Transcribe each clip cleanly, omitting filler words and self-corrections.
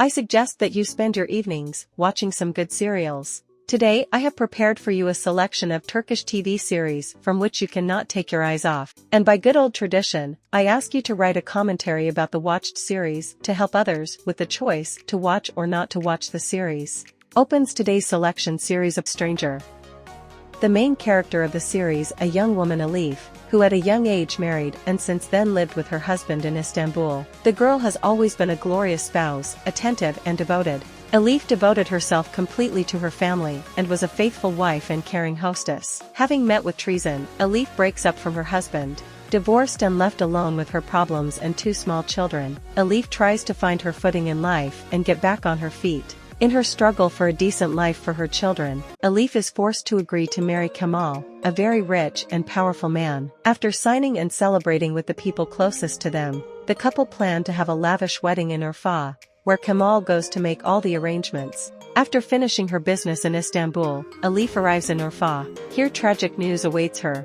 I suggest that you spend your evenings watching some good serials. Today I have prepared for you a selection of Turkish TV series from which you cannot take your eyes off. And by good old tradition, I ask you to write a commentary about the watched series to help others with the choice to watch or not to watch the series. Opens today's selection series of Stranger. The main character of the series, a young woman Elif, who at a young age married and since then lived with her husband in Istanbul. The girl has always been a glorious spouse, attentive and devoted. Elif devoted herself completely to her family and was a faithful wife and caring hostess. Having met with treason, Elif breaks up from her husband. Divorced and left alone with her problems and 2 small children, Elif tries to find her footing in life and get back on her feet. In her struggle for a decent life for her children, Elif is forced to agree to marry Kemal, a very rich and powerful man. After signing and celebrating with the people closest to them, the couple plan to have a lavish wedding in Urfa, where Kemal goes to make all the arrangements. After finishing her business in Istanbul, Elif arrives in Urfa. Here tragic news awaits her.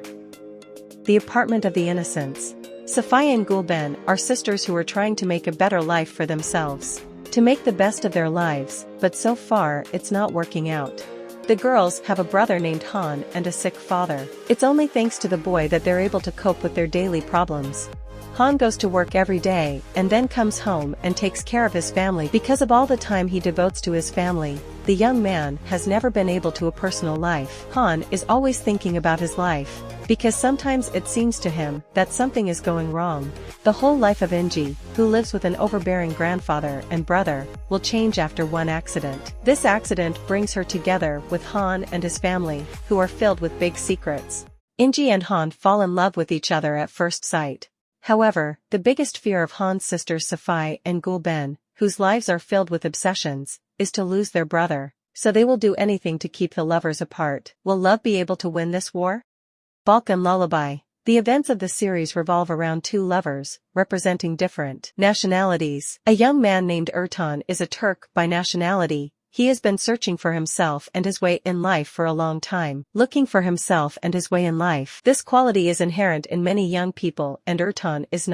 The apartment of the innocents. Safiye and Gulben are sisters who are trying to make a better life for themselves, to make the best of their lives, but so far it's not working out. The girls have a brother named Han and a sick father. It's only thanks to the boy that they're able to cope with their daily problems. Han goes to work every day and then comes home and takes care of his family. Because of all the time he devotes to his family, the young man has never been able to a personal life. Han is always thinking about his life, because sometimes it seems to him that something is going wrong. The whole life of Inci, who lives with an overbearing grandfather and brother, will change after one accident. This accident brings her together with Han and his family, who are filled with big secrets. Inci and Han fall in love with each other at first sight. However, the biggest fear of Han's sisters Safiye and Gulben, whose lives are filled with obsessions, is to lose their brother, so they will do anything to keep the lovers apart. Will love be able to win this war? BALKAN Lullaby. The events of the series revolve around 2 lovers, representing different nationalities. A young man named Ertan is a Turk by nationality. He has been searching for himself and his way in life for a long time. Looking for himself and his way in life. This quality is inherent in many young people and Ertan is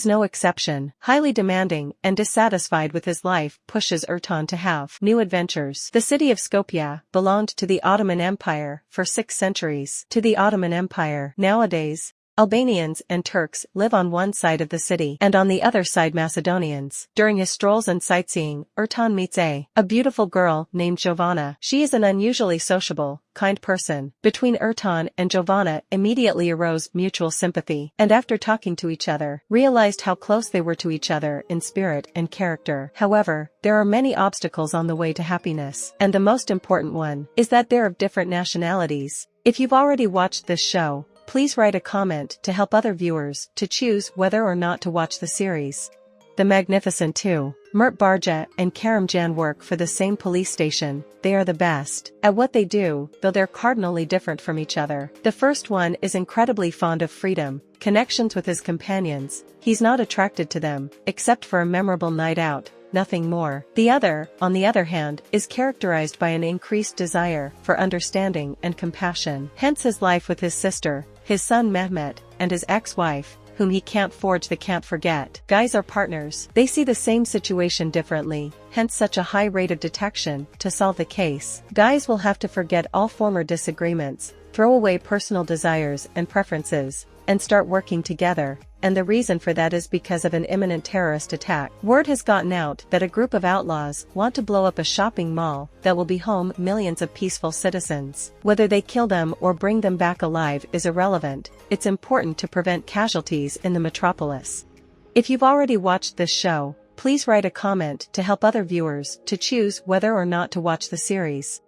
no exception. Highly demanding and dissatisfied with his life pushes Ertan to have new adventures. The city of Skopje belonged to the Ottoman Empire for 6 centuries. To the Ottoman Empire. Nowadays, Albanians and Turks live on one side of the city and on the other side Macedonians. During his strolls and sightseeing, Ertan meets a beautiful girl named Jovana. She is an unusually sociable, kind person. Between Ertan and Jovana immediately arose mutual sympathy, and after talking to each other, realized how close they were to each other in spirit and character. However, there are many obstacles on the way to happiness, and the most important one is that they're of different nationalities. If you've already watched this show, please write a comment to help other viewers to choose whether or not to watch the series. The Magnificent 2. Mert Barja and Kerimjan work for the same police station. They are the best at what they do, though they're cardinally different from each other. The first one is incredibly fond of freedom, connections with his companions. He's not attracted to them, except for a memorable night out. Nothing more. The other, on the other hand, is characterized by an increased desire for understanding and compassion. Hence his life with his sister, his son Mehmet, and his ex-wife, whom he can't forget. Guys are partners. They see the same situation differently, hence such a high rate of detection to solve the case. Guys will have to forget all former disagreements, throw away personal desires and preferences, and start working together. And the reason for that is because of an imminent terrorist attack. Word has gotten out that a group of outlaws want to blow up a shopping mall that will be home millions of peaceful citizens. Whether they kill them or bring them back alive is irrelevant. It's important to prevent casualties in the metropolis. If you've already watched this show, please write a comment to help other viewers to choose whether or not to watch the series.